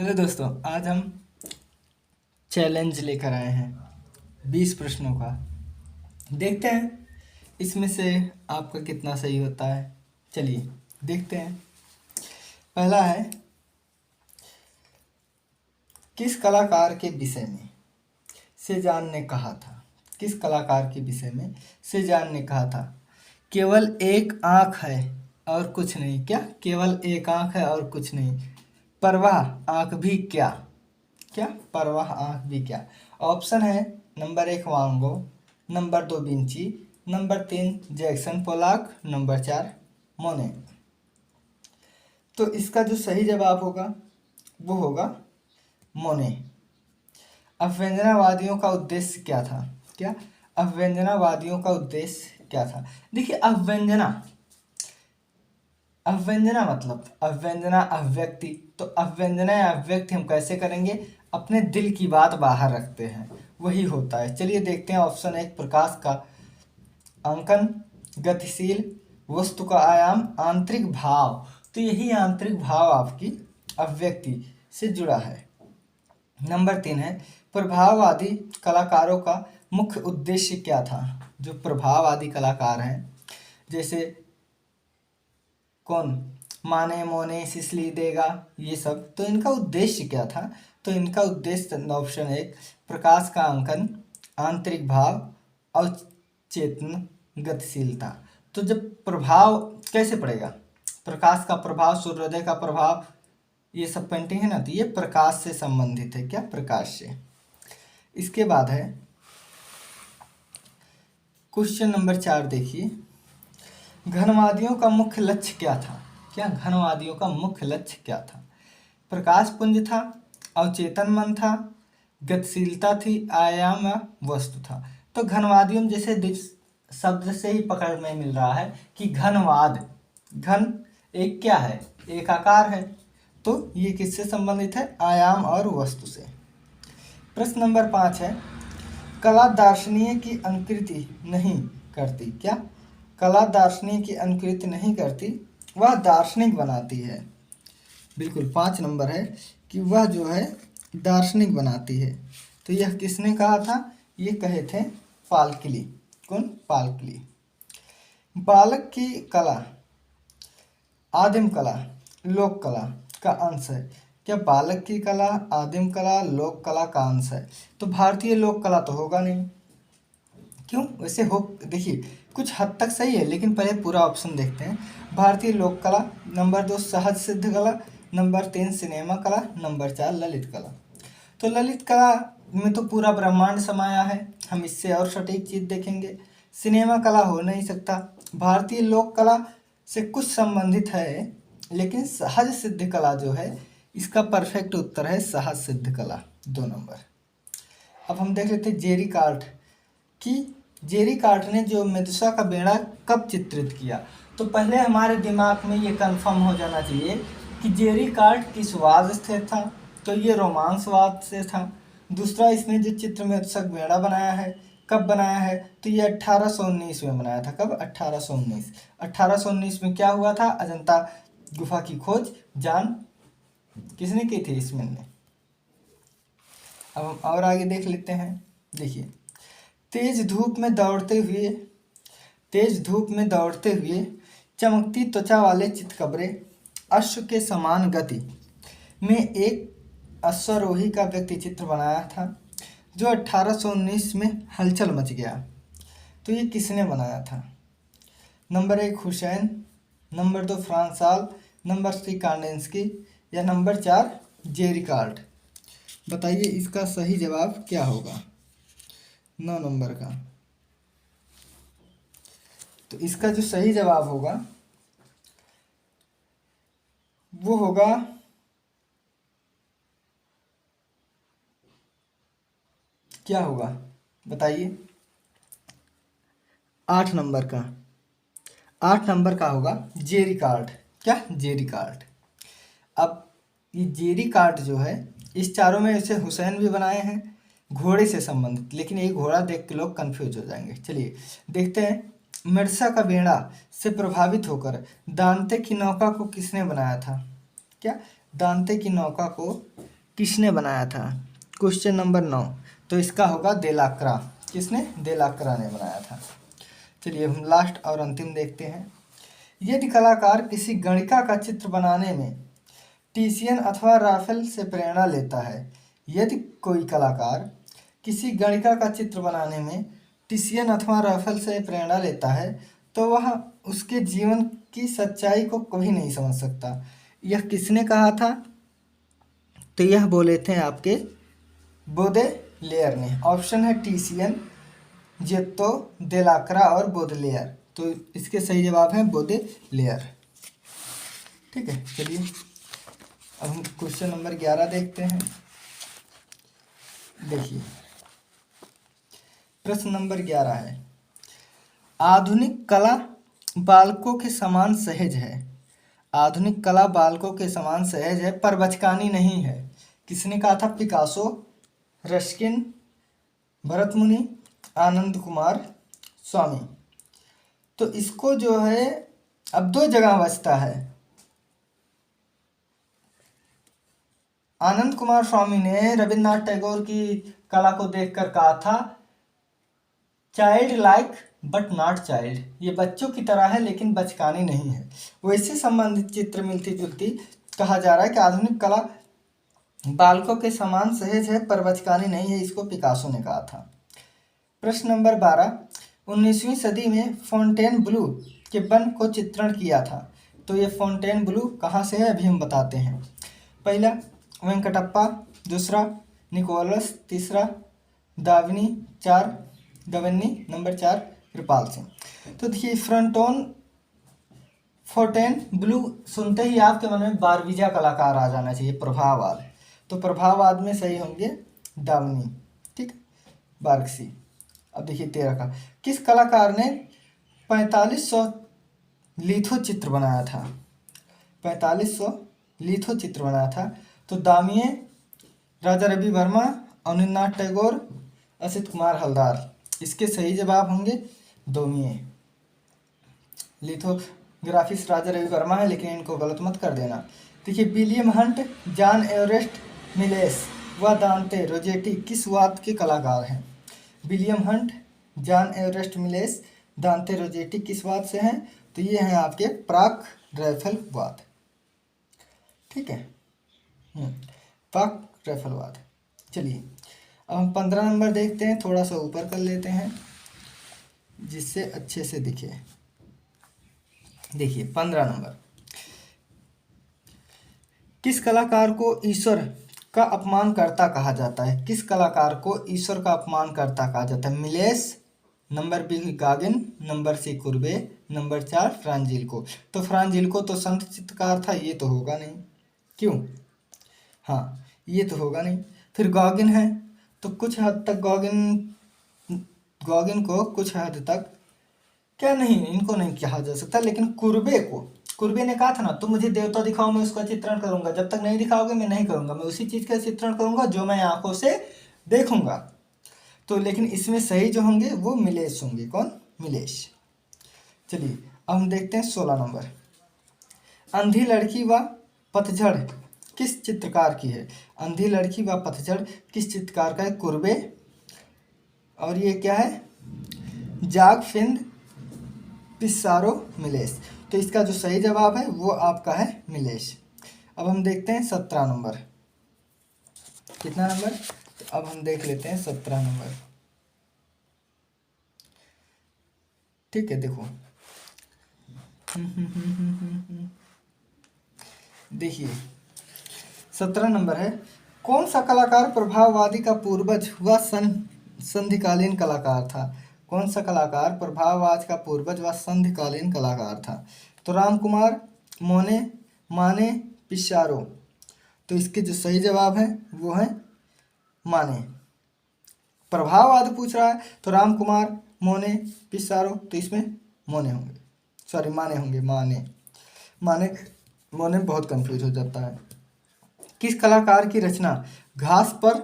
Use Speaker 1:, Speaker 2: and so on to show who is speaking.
Speaker 1: Hello दोस्तों, आज हम चैलेंज लेकर आए हैं 20 प्रश्नों का। देखते हैं इसमें से आपका कितना सही होता है। चलिए देखते हैं। पहला है, किस कलाकार के विषय में सेजान ने कहा था। किस कलाकार के विषय में सेजान ने कहा था, केवल एक आँख है और कुछ नहीं। क्या केवल एक आँख है और कुछ नहीं, परवाह आँख भी क्या। क्या परवाह आँख भी क्या। ऑप्शन है, नंबर 1 वान गो, number 2 Vinci, number 3 Jackson Pollock, number 4 मोने। तो इसका जो सही जवाब होगा वो होगा मोने। अवव्यंजनावादियों का उद्देश्य क्या था। क्या अवव्यंजनावादियों का उद्देश्य क्या था। देखिए, अवव्यंजना मतलब अवव्यंजना अभिव्यक्ति। तो अवव्यंजना या अभिव्यक्ति हम कैसे करेंगे, अपने दिल की बात बाहर रखते हैं, वही होता है। चलिए देखते हैं। ऑप्शन 1 प्रकाश का अंकन, गतिशील, वस्तु का आयाम, आंतरिक भाव। तो यही आंतरिक भाव आपकी अभिव्यक्ति से जुड़ा है। नंबर 3 है, प्रभाववादी कलाकारों का मुख्य उद्देश्य क्या था। जो प्रभाववादी कलाकार हैं, जैसे कौन, माने, मोने, सिसली, देगा, ये सब, तो इनका उद्देश्य क्या था। तो इनका उद्देश्य ऑप्शन 1 प्रकाश का अंकन, आंतरिक भाव, अवचेतन, गतिशीलता। तो जब प्रभाव कैसे पड़ेगा, प्रकाश का प्रभाव, सूर्योदय का प्रभाव, ये सब पेंटिंग है ना, तो ये प्रकाश से संबंधित है। क्या प्रकाश से। इसके बाद है क्वेश्चन नंबर 4। देखिए, घनवादियों का मुख्य लक्ष्य क्या था। क्या घनवादियों का मुख्य लक्ष्य क्या था। प्रकाश पुंज था, अवचेतन मन था, गतिशीलता थी, आयाम या वस्तु था। तो घनवादियों जैसे शब्द से ही पकड़ में मिल रहा है कि घनवाद, घन एक क्या है, एक आकार है। तो ये किससे संबंधित है, आयाम और वस्तु से। प्रश्न नंबर 5 है, कला दार्शनिक की अनुकृति नहीं करती। क्या कला दार्शनिक की अनुकृति नहीं करती, वह दार्शनिक बनाती है। बिल्कुल 5 नंबर है कि वह जो है दार्शनिक बनाती है। तो यह किसने कहा था, ये कहे थे पालकिली। कौन, पालकिली। बालक की कला आदिम कला लोक कला का अंश है। क्या बालक की कला आदिम कला लोक कला का अंश है। तो भारतीय लोक कला तो होगा नहीं। क्यों, वैसे हो, देखिए कुछ हद तक सही है, लेकिन पहले पूरा ऑप्शन देखते हैं। भारतीय लोक कला, नंबर 2 सहज सिद्ध कला, नंबर 3 सिनेमा कला, नंबर 4 ललित कला। तो ललित कला में तो पूरा ब्रह्मांड समाया है, हम इससे और सटीक चीज देखेंगे। सिनेमा कला हो नहीं सकता। भारतीय लोक कला से कुछ संबंधित है, लेकिन सहज सिद्ध कला जो है, इसका परफेक्ट उत्तर है सहज सिद्ध कला, 2 नंबर। अब हम देख लेते हैं जेरी कार्ट कि जेरी कार्ट ने जो मेदुसा का बेड़ा कब चित्रित किया। तो पहले हमारे दिमाग में ये कंफर्म हो जाना चाहिए कि जेरी कार्ट किस वाद से था। तो ये रोमांसवाद से था। दूसरा, इसने जो चित्र मेदुसा का बेड़ा बनाया है, कब बनाया है, तो ये 1819 में बनाया था। कब, 1819। 1819 में क्या हुआ था, अजंता गुफा की खोज जान किसने की थी, इसमें ने। अब हम और आगे देख लेते हैं। देखिए, तेज धूप में दौड़ते हुए चमकती त्वचा वाले चितकबरे अश्व के समान गति में एक अश्वारोही का व्यक्ति चित्र बनाया था, जो 1819 में हलचल मच गया। तो ये किसने बनाया था। नंबर 1 हुसैन, नंबर 2 फ्रांसाल, नंबर 3 कांडेंस्की, या नंबर 4 जेरी कार्ट। बताइए इसका सही जवाब क्या होगा, 9 नंबर का। तो इसका जो सही जवाब होगा वो होगा क्या होगा, बताइए। 8 नंबर का, 8 नंबर का होगा जेरी कार्ट। क्या, जेरी कार्ट। अब ये जेरी कार्ट जो है, इस चारों में से हुसैन भी बनाए हैं घोड़े से संबंधित, लेकिन ये घोड़ा देख के लोग कंफ्यूज हो जाएंगे। चलिए देखते हैं। मिर्सा का बेड़ा से प्रभावित होकर दांते की नौका को किसने बनाया था। क्या दांते की नौका को किसने बनाया था? Question number 9। तो इसका होगा देलाक्रा। किसने? देलाक्रा ने बनाया था। चलिए हम लास्ट और अंतिम देखते हैं। यदि कलाकार किसी गणिका का चित्र बनाने में टीसियन अथवा राफेल से प्रेरणा लेता है, यदि कोई कलाकार किसी गणिका का चित्र बनाने में टीसियन अथवा राफेल से प्रेरणा लेता है तो वह उसके जीवन की सच्चाई को कभी नहीं समझ सकता। यह किसने कहा था? तो यह बोले थे आपके बोदेलेयर ने। ऑप्शन है टीसियन, जेत्तो, देलाक्रा और बोदेलेयर। तो इसके सही जवाब है बोदेलेयर। ठीक है, चलिए अब हम क्वेश्चन नंबर 11 देखते हैं। देखिए प्रश्न नंबर 11 है, आधुनिक कला बालकों के समान सहज है। आधुनिक कला बालकों के समान सहज है पर बचकानी नहीं है। किसने कहा था? पिकासो, रस्किन, भरत मुनि, आनंद कुमार, स्वामी। तो इसको जो है अब दो जगह बचता है। आनंद कुमार स्वामी ने रविन्द्रनाथ टैगोर की कला को देखकर कहा था, child like but not child, ये बच्चों की तरह है लेकिन बचकानी नहीं है। वैसे संबंधित चित्र मिलती जुलती कहा जा रहा है कि आधुनिक कला बालकों के समान सहज है पर बचकानी नहीं है, इसको पिकासो ने कहा था। प्रश्न नंबर 12, 19वीं सदी में फोंटेन ब्लू के वन को चित्रण किया था। तो ये फोंटेन ब्लू कहाँ से है अभी हम बताते हैं। पहला वेंकटप्पा, दूसरा निकोलस, तीसरा दाविनी, गवन्नी, नंबर 4 कृपाल सिंह। तो देखिए फोंटेन ब्लू सुनते ही आपके मन में बारबीजा कलाकार आ जाना चाहिए, प्रभाववाद। तो प्रभाववाद में सही होंगे दाविनी, ठीक, बार्कसी। अब देखिए 13 का, किस कलाकार ने 4500 लिथो चित्र बनाया था? 4500 लिथो चित्र बनाया था। तो दामिये, राजा रवि वर्मा, अवनींद्रनाथ टैगोर, असित कुमार हलदार। इसके सही जवाब होंगे दोमिये। लिथोग्राफिस्ट राजा रवि वर्मा है लेकिन इनको गलत मत कर देना। देखिए William Hunt, John Everest malaise व दांते रोजेटी किस वाद के कलाकार हैं? William Hunt, John Everest malaise, दांते रोजेटी किस वाद से हैं? तो ये हैं आपके प्राक राइफल वाद। ठीक है, प्राक राइफल वाद। चलिए अब हम 15 नंबर देखते हैं, थोड़ा सा ऊपर कर लेते हैं जिससे अच्छे से दिखे। देखिए 15 नंबर, किस कलाकार को ईश्वर का अपमानकर्ता कहा जाता है? किस कलाकार को ईश्वर का अपमानकर्ता कहा जाता है? मिलेस, number B Gauguin, number C Courbet, number 4 फ्रांजिल्को। तो फ्रांजिल्को तो संत चित्रकार था, ये तो होगा नहीं। क्यों? हाँ ये तो होगा नहीं। फिर गॉगिन है तो कुछ हद तक गॉगिन को कुछ हद तक क्या नहीं, इनको नहीं कहा जा सकता। लेकिन कुर्बे ने कहा था ना, तुम मुझे देवता दिखाओ मैं उसका चित्रण करूंगा, जब तक नहीं दिखाओगे मैं नहीं करूंगा, मैं उसी चीज का चित्रण करूंगा जो मैं आंखों से देखूंगा। तो लेकिन इसमें सही जो होंगे वो मिलेश होंगे। कौन? मिलेश। चलिए अब हम देखते हैं 16 नंबर, अंधी लड़की व पतझड़ किस चित्रकार की है? अंधी लड़की व पतझड़ किस चित्रकार का है? कुर्बे। और ये क्या है? जाग फिंद पिसारो मिलेश। तो इसका जो सही जवाब है वो आपका है मिलेश। अब हम देखते हैं 17 नंबर, कितना नंबर? तो अब हम देख लेते हैं 17 नंबर। ठीक है, देखो देखिए 17 नंबर है, कौन सा कलाकार प्रभाववादी का पूर्वज व संधिकालीन कलाकार था? कौन सा कलाकार प्रभाववाद का पूर्वज व संधिकालीन कलाकार था? तो रामकुमार, मोने, माने, पिसारो। तो इसके जो सही जवाब है वो है माने। प्रभाववाद पूछ रहा है तो रामकुमार, मोने, पिसारो, तो इसमें मोने होंगे, सॉरी माने होंगे। माने मोने बहुत कंफ्यूज हो जाता है। किस कलाकार की रचना घास पर